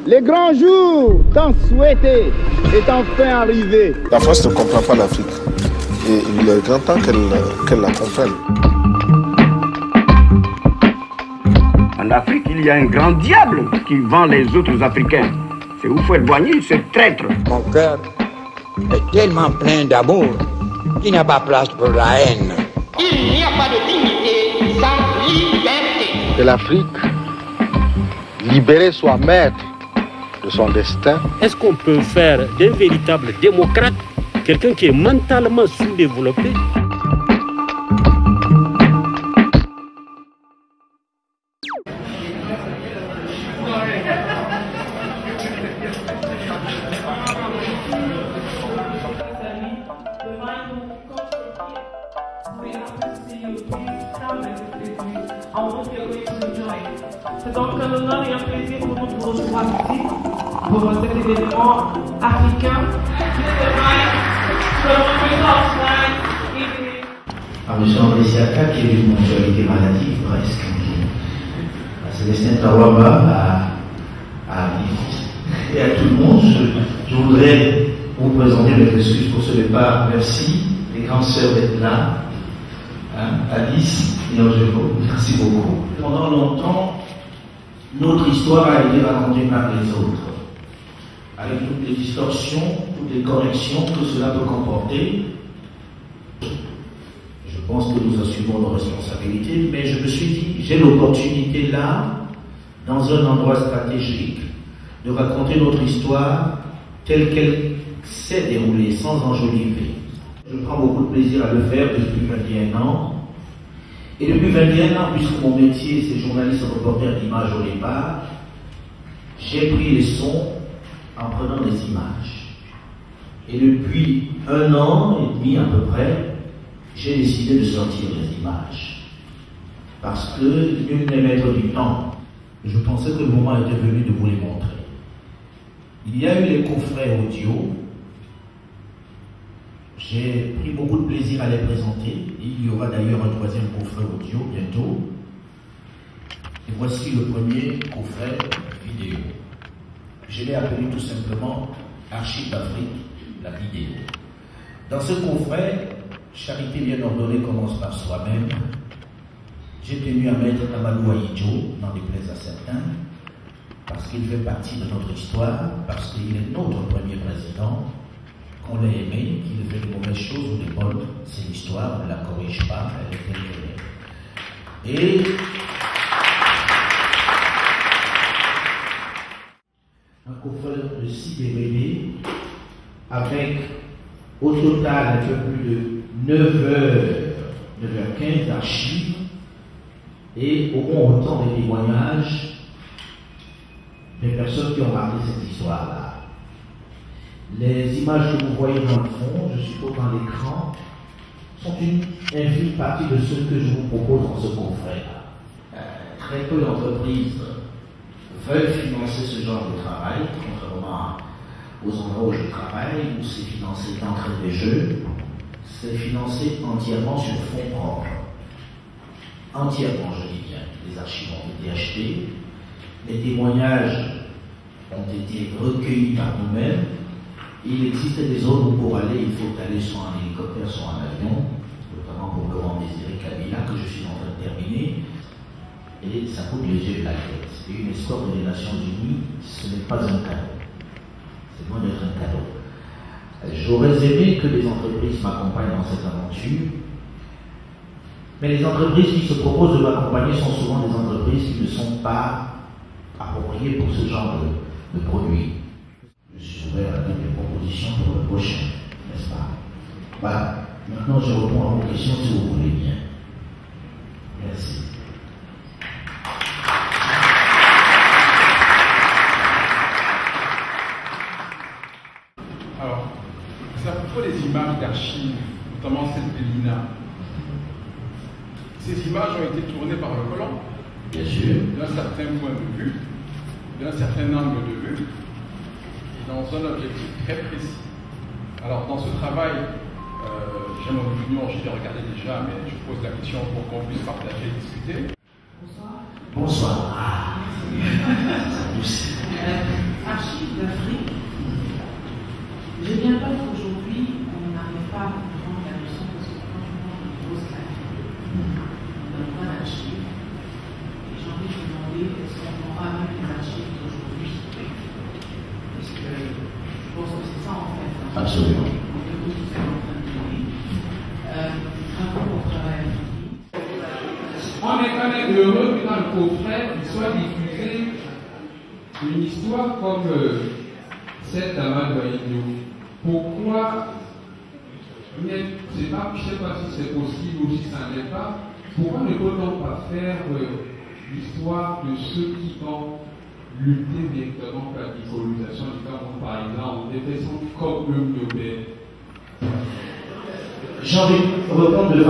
Les grands jours tant souhaités est enfin arrivé. La France ne comprend pas l'Afrique. Et il est grand temps qu'elle la comprenne. En Afrique, il y a un grand diable qui vend les autres Africains. C'est Houphouët-Boigny, ce traître. Mon cœur est tellement plein d'amour qu'il n'y a pas place pour la haine. Il n'y a pas de dignité sans liberté. Que l'Afrique, libérée, soit maître de son destin. Est-ce qu'on peut faire d'un véritable démocrate quelqu'un qui est mentalement sous-développé? C'est donc un honneur et un plaisir pour nous de vous recevoir ici pour cet événement africain qui M. André Siaka, qui est une actualité relative presque. Célestin Tawaba à et à tout le monde, je voudrais vous présenter mes excuses pour ce départ. Merci, les grandes sœurs d'être là, Alice et Angelo, merci beaucoup. Pendant longtemps, notre histoire a été racontée par les autres, avec toutes les distorsions, toutes les corrections que cela peut comporter. Je pense que nous assumons nos responsabilités, mais je me suis dit, j'ai l'opportunité là, dans un endroit stratégique, de raconter notre histoire telle qu'elle s'est déroulée, sans enjoliver. Je prends beaucoup de plaisir à le faire depuis 21 ans. Et depuis 21 ans, puisque mon métier c'est journaliste et reporter d'images au départ, j'ai pris les sons en prenant des images. Et depuis 1 an et demi à peu près, j'ai décidé de sortir les images. Parce que nul n'est maître du temps. Je pensais que le moment était venu de vous les montrer. Il y a eu les coffrets audio. J'ai pris beaucoup de plaisir à les présenter. Il y aura d'ailleurs un 3e coffret audio bientôt. Et voici le premier coffret vidéo. Je l'ai appelé tout simplement Archives d'Afrique, la vidéo. Dans ce coffret, Charité bien ordonnée commence par soi-même. J'ai tenu à mettre Amadou Ahidjo, n'en déplaise à certains, parce qu'il fait partie de notre histoire, parce qu'il est notre premier président, qu'on l'ait aimé, qu'il fait de mauvaises choses ou des bonnes, c'est l'histoire, on ne la corrige pas, elle est telle qu'elle est. Et un coffret de 6 DVD avec au total un peu plus de 9h15 d'archives et au moins autant de témoignages des personnes qui ont marqué cette histoire-là. Les images que vous voyez dans le fond, je suppose dans l'écran, sont une infime partie de ce que je vous propose dans ce coffret-là. Très peu d'entreprises veulent financer ce genre de travail, contrairement aux endroits où je travaille, où c'est financé d'entrée de jeu, c'est financé entièrement sur fonds propres. Entièrement, je dis bien. Les archives ont été achetées, les témoignages ont été recueillis par nous-mêmes. Il existe des zones où pour aller, il faut aller soit en hélicoptère, soit en avion, notamment pour Laurent Désiré Kabila, que je suis en train de terminer. Et ça coûte les yeux de la tête. C'est une escorte des Nations Unies, ce n'est pas un cadeau. C'est loin d'être un cadeau. J'aurais aimé que des entreprises m'accompagnent dans cette aventure, mais les entreprises qui se proposent de m'accompagner sont souvent des entreprises qui ne sont pas appropriées pour ce genre de produit. Je suis ouvert à toutes les propositions pour le prochain, n'est-ce pas? Voilà. Maintenant, je réponds à vos questions si vous voulez bien. Merci. Alors, c'est à propos des images d'archives, notamment celle de l'INA. Ces images ont été tournées par le colon, bien sûr, d'un certain point de vue, d'un certain angle de vue, et dans un objectif très précis. Alors, dans ce travail, j'ai mon opinion, je l'ai regardé déjà, mais je pose la question pour qu'on puisse partager et discuter. Bonsoir. Bonsoir. Absolument. On est quand même heureux que dans le coffret, il soit diffusé une histoire comme celle d'Amadou Ahidjo. Pourquoi, je ne sais pas si c'est possible ou si ça n'est pas, pourquoi ne peut-on pas faire l'histoire de ceux qui ont lutté directement pour la décolonisation du Cameroun, par exemple, des personnes comme le Miobé? J'ai envie de répondre de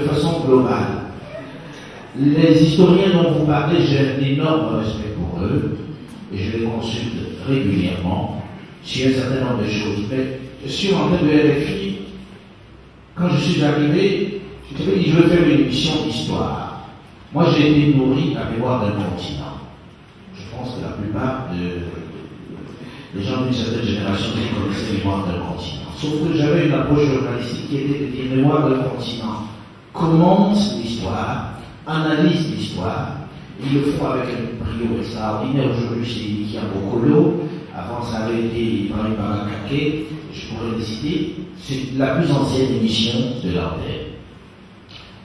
façon globale. Les historiens dont vous parlez, j'ai un énorme respect pour eux et je les consulte régulièrement sur un certain nombre de choses. Mais sur l'antenne de RFI, quand je suis arrivé, je me suis dit, je veux faire une émission d'histoire. Moi, j'ai été nourri à mémoire d'un continent. Je pense que la plupart des gens d'une certaine génération qui connaissaient mémoire d'un continent. Sauf que j'avais une approche journalistique qui était de dire mémoire d'un continent. Commente l'histoire, analyse l'histoire. Ils le font avec un brio extraordinaire. Aujourd'hui, c'est Ilikia Bokolo. Avant, ça avait été Ibrahim Barakake. Je pourrais le citer. C'est la plus ancienne émission de l'antenne.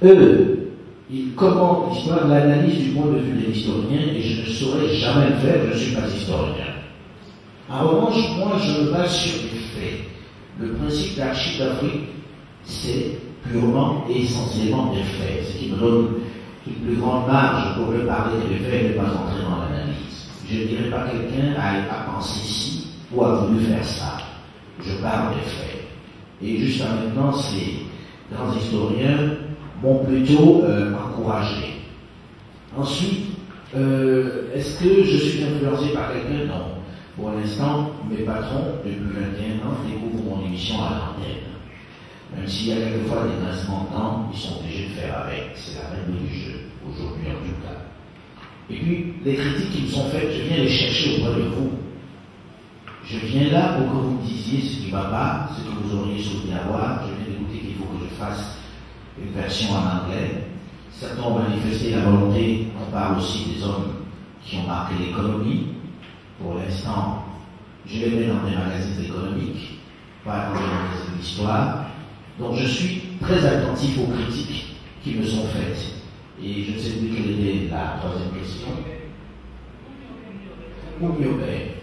Eux, ils commentent l'histoire, l'analyse du point de vue des historiens, et je ne saurais jamais le faire, je ne suis pas historien. En revanche, moi, je me base sur des faits. Le principe d'Archives d'Afrique, c'est purement et essentiellement des faits, ce qui me donne une plus grande marge pour me parler des faits et ne pas entrer dans l'analyse. Je ne dirais pas quelqu'un a pensé ci ou a voulu faire ça. Je parle des faits. Et jusqu'à maintenant, ces grands historiens m'ont plutôt encouragé. Ensuite, est-ce que je suis influencé par quelqu'un? Non. Pour l'instant, mes patrons, depuis 21 ans, découvrent mon émission à l'antenne. Même s'il y a quelquefois des grincements de dents, ils sont obligés de faire avec. C'est la règle du jeu, aujourd'hui en tout cas. Et puis, les critiques qui me sont faites, je viens les chercher auprès de vous. Je viens là pour que vous me disiez ce qui ne va pas, ce que vous auriez souhaité avoir. Je viens d'écouter qu'il faut que je fasse une version en anglais. Certains ont manifesté la volonté, on parle aussi des hommes qui ont marqué l'économie. Pour l'instant, je les mets dans des magazines économiques, pas dans des magazines d'histoire. Donc je suis très attentif aux critiques qui me sont faites. Et je ne sais plus quelle était la troisième question. Oumyobé.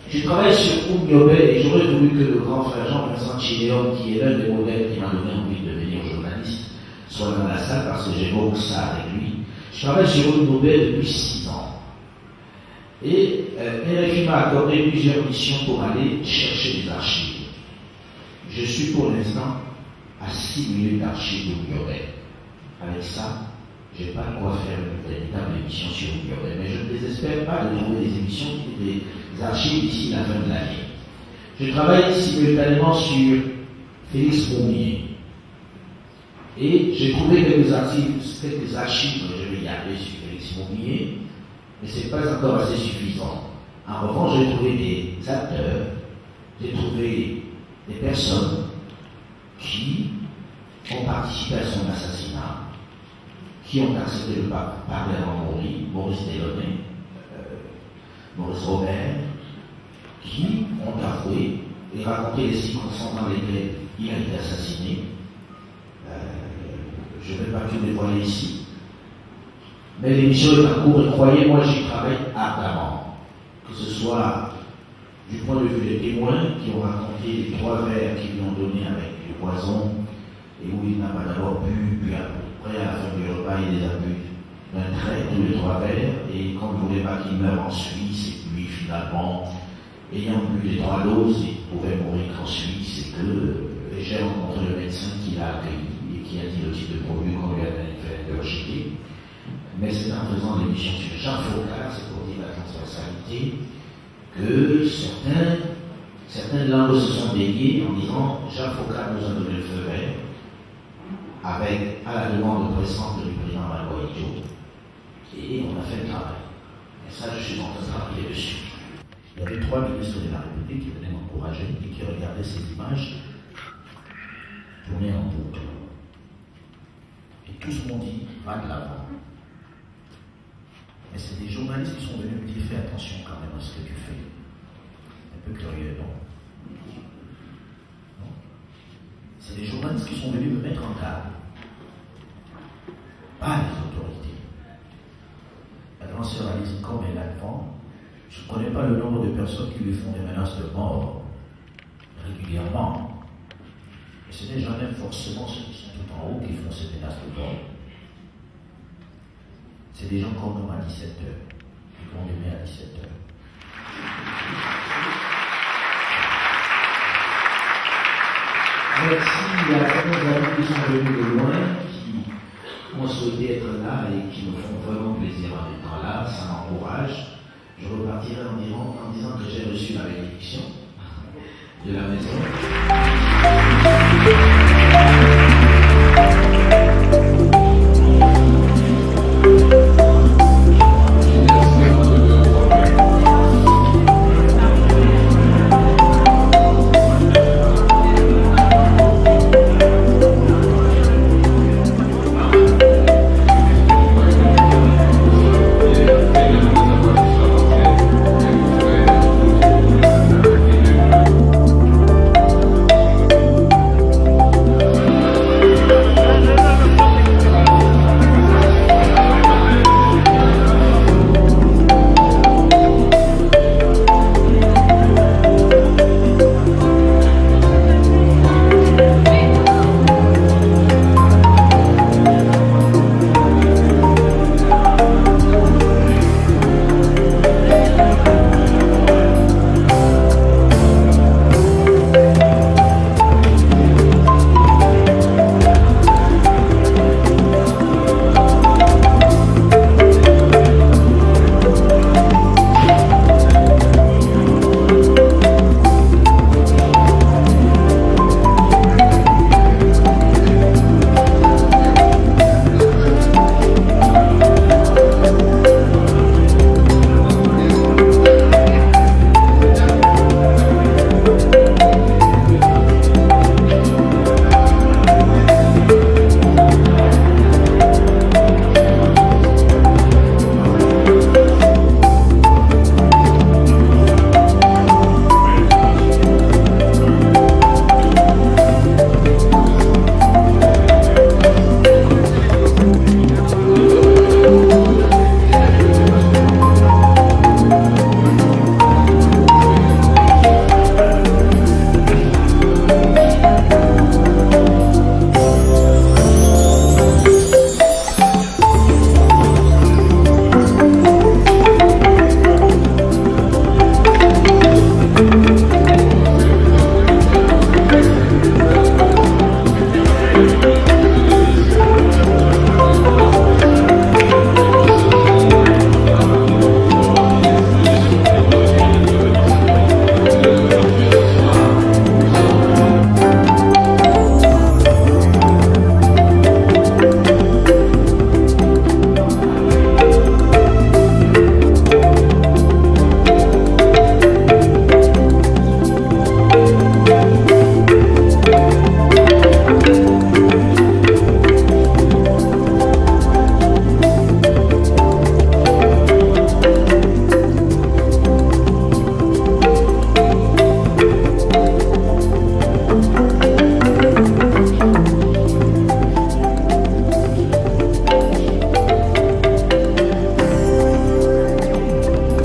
Je travaille sur Oumyobé et j'aurais voulu que le grand frère Jean-Vincent Chiléon, qui est l'un des modèles qui m'a donné envie de devenir journaliste, soit dans la salle parce que j'évoque ça avec lui. Je travaille sur Oumyobé depuis 6 ans. Et RFI m'a accordé plusieurs missions pour aller chercher des archives. Je suis pour l'instant à 6 minutes d'archives d'Oumyobé. Avec ça, je n'ai pas de quoi faire une véritable émission sur Oumyobé, mais je ne désespère pas de trouver des émissions, des archives d'ici la fin de l'année. Je travaille simultanément sur Félix Moumié. Et j'ai trouvé quelques archives, je vais y aller sur Félix Moumié, mais ce n'est pas encore assez suffisant. En revanche, j'ai trouvé des acteurs, j'ai trouvé des personnes qui ont participé à son assassinat, qui ont accepté de parler avant Maurice Delaunay, Maurice Robert, qui ont avoué et raconté les circonstances dans lesquelles il a été assassiné. Je ne vais pas tout dévoiler ici. Mais l'émission est en cours et croyez-moi, j'y travaille ardemment. Que ce soit du point de vue des témoins qui ont raconté les 3 verres qu'ils lui ont donnés avec du poison et où il n'a pas d'abord bu, puis après à la fin du repas il les a bu d'un trait tous les 3 verres et qu'on ne voulait pas qu'il meure en Suisse et puis finalement ayant bu les 3 doses il pouvait mourir en Suisse et que j'ai rencontré le médecin qui l'a accueilli et qui a dit le type de produit qu'on lui a fait de rejeter. Mais c'est en faisant l'émission sur Jean Faucard, c'est pour dire la transversalité, que certaines langues se sont déliées en disant Jean Faucard nous a donné le feu vert, avec, à la demande pressante du président Amadou Ahidjo, et on a fait le travail. Et ça, je suis en train de travailler dessus. Il y avait 3 ministres de la République qui venaient m'encourager et qui regardaient ces images tourner en boucle. Et tous m'ont dit va de l'avant. Mais c'est des journalistes qui sont venus me dire fais attention quand même à ce que tu fais. Un peu curieux, non? qui sont venus me mettre en garde. Pas les autorités. La grande sœur Alice, comme elle l'enfant, je ne connais pas le nombre de personnes qui lui font des menaces de mort régulièrement. Et ce n'est jamais forcément ceux qui sont tout en haut qui font ces menaces de mort. C'est des gens comme nous à 17h, qui vont aimer à 17h. Merci à tous nos amis qui sont venus de loin, qui ont souhaité être là et qui me font vraiment plaisir en étant là, ça m'encourage. Je repartirai en disant que j'ai reçu la bénédiction de la maison.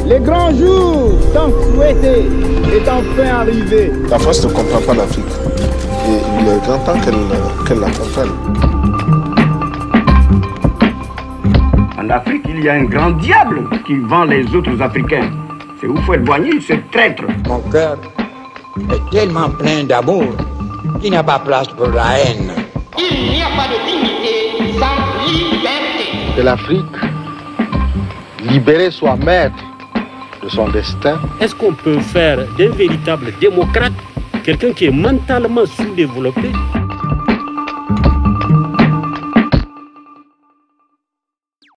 Le grand jour tant souhaité est enfin arrivé. La France ne comprend pas l'Afrique. Et il est grand temps qu'elle la comprenne. En Afrique, il y a un grand diable qui vend les autres Africains. C'est Houphouët-Boigny, ce traître. Mon cœur est tellement plein d'amour qu'il n'y a pas place pour la haine. Il n'y a pas de dignité sans liberté. Que l'Afrique, libérée, soit maître de son destin. Est-ce qu'on peut faire d'un véritable démocrate quelqu'un qui est mentalement sous-développé?